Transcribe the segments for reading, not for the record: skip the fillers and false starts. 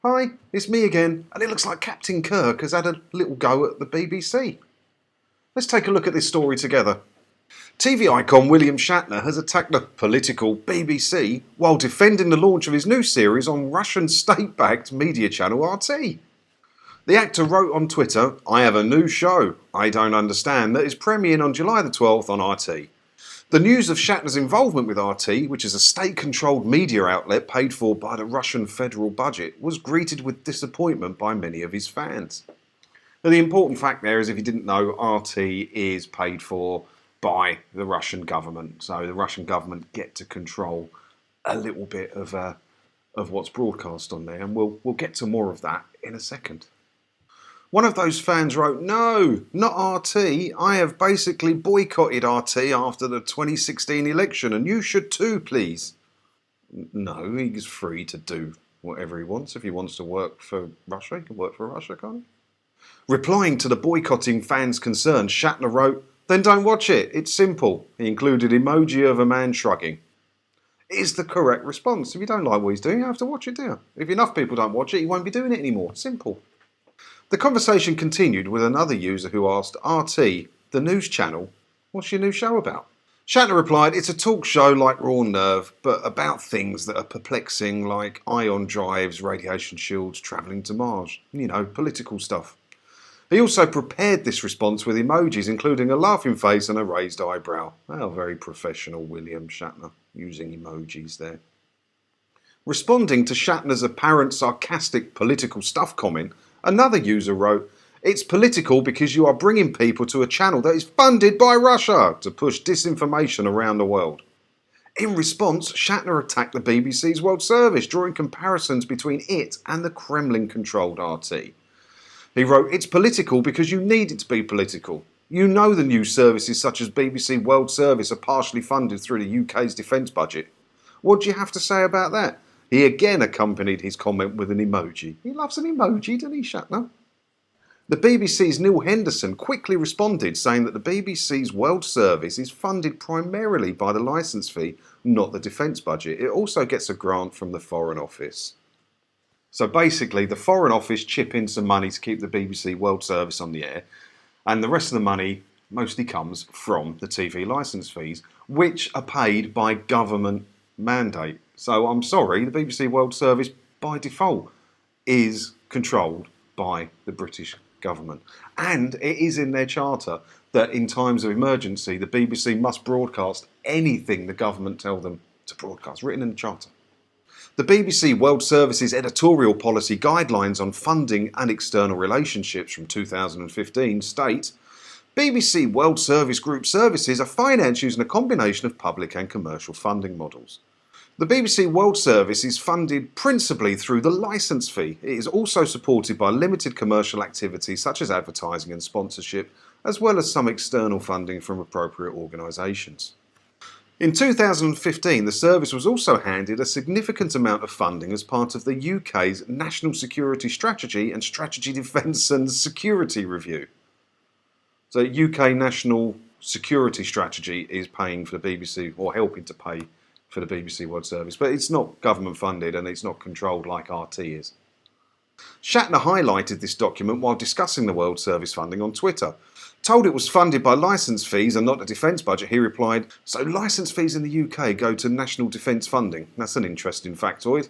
Hi, it's me again, and it looks like Captain Kirk has had a little go at the BBC. Let's take a look at this story together. TV icon William Shatner has attacked the political BBC while defending the launch of his new series on Russian state-backed media channel RT. The actor wrote on Twitter, "I have a new show, I don't understand, that is premiering on July the 12th on RT. The news of Shatner's involvement with RT, which is a state-controlled media outlet paid for by the Russian federal budget, was greeted with disappointment by many of his fans." Now, the important fact there is, if you didn't know, RT is paid for by the Russian government. So the Russian government get to control a little bit of what's broadcast on there, and we'll get to more of that in a second. One of those fans wrote, "No, not RT. I have basically boycotted RT after the 2016 election, and you should too, please." No, he's free to do whatever he wants. If he wants to work for Russia, he can work for Russia, can't he? Replying to the boycotting fans' concerns, Shatner wrote, "Then don't watch it. It's simple." He included emoji of a man shrugging. It is the correct response. If you don't like what he's doing, you have to watch it, do you? If enough people don't watch it, he won't be doing it anymore. Simple. The conversation continued with another user who asked, "RT, the news channel, what's your new show about?" Shatner replied, "It's a talk show like Raw Nerve, but about things that are perplexing, like ion drives, radiation shields, travelling to Mars. Political stuff." He also prepared this response with emojis, including a laughing face and a raised eyebrow. How very professional, William Shatner, using emojis there. Responding to Shatner's apparent sarcastic political stuff comment, another user wrote, "It's political because you are bringing people to a channel that is funded by Russia to push disinformation around the world." In response, Shatner attacked the BBC's World Service, drawing comparisons between it and the Kremlin-controlled RT. He wrote, "It's political because you need it to be political. You know the news services such as BBC World Service are partially funded through the UK's defence budget. What do you have to say about that?" He again accompanied his comment with an emoji. He loves an emoji, doesn't he, Shatner? The BBC's Neil Henderson quickly responded, saying that the BBC's World Service is funded primarily by the licence fee, not the defence budget. It also gets a grant from the Foreign Office. So basically, the Foreign Office chip in some money to keep the BBC World Service on the air, and the rest of the money mostly comes from the TV licence fees, which are paid by government mandate. So I'm sorry, the BBC World Service by default is controlled by the British government. And it is in their charter that in times of emergency, the BBC must broadcast anything the government tell them to broadcast, written in the charter. The BBC World Service's editorial policy guidelines on funding and external relationships from 2015 state, "BBC World Service Group services are financed using a combination of public and commercial funding models. The BBC World Service is funded principally through the licence fee. It is also supported by limited commercial activities such as advertising and sponsorship, as well as some external funding from appropriate organisations." In 2015, the service was also handed a significant amount of funding as part of the UK's National Security Strategy and Strategy Defence and Security Review. So UK National Security Strategy is paying for the BBC, or helping to pay for the BBC World Service, but it's not government funded and it's not controlled like RT is. Shatner highlighted this document while discussing the World Service funding on Twitter. Told it was funded by licence fees and not the defence budget, he replied, "So licence fees in the UK go to national defence funding. That's an interesting factoid."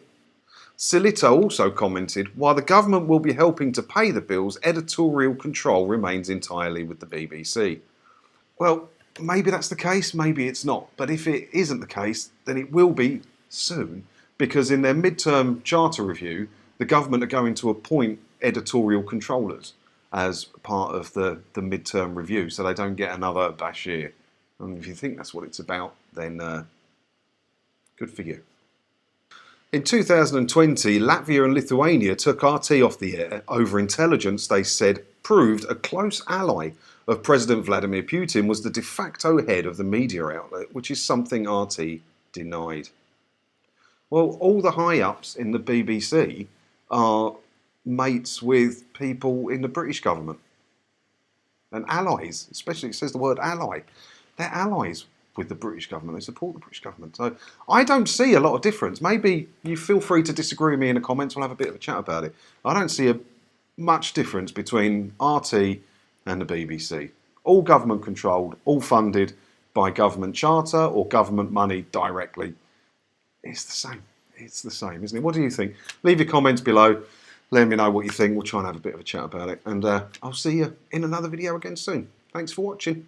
Silito also commented, "While the government will be helping to pay the bills, editorial control remains entirely with the BBC." Well, maybe that's the case, maybe it's not. But if it isn't the case, then it will be soon, because in their midterm charter review, the government are going to appoint editorial controllers as part of the midterm review, so they don't get another Bashir. And if you think that's what it's about, then good for you. In 2020, Latvia and Lithuania took RT off the air over intelligence they said proved a close ally of President Vladimir Putin was the de facto head of the media outlet, which is something RT denied. Well, all the high-ups in the BBC are mates with people in the British government. And allies, especially it says the word ally. They're allies with the British government. They support the British government. So I don't see a lot of difference. Maybe you feel free to disagree with me in the comments. We'll have a bit of a chat about it. I don't see much difference between RT and the BBC. All government controlled, all funded by government charter or government money directly. It's the same. It's the same, isn't it? What do you think? Leave your comments below. Let me know what you think. We'll try and have a bit of a chat about it. And I'll see you in another video again soon. Thanks for watching.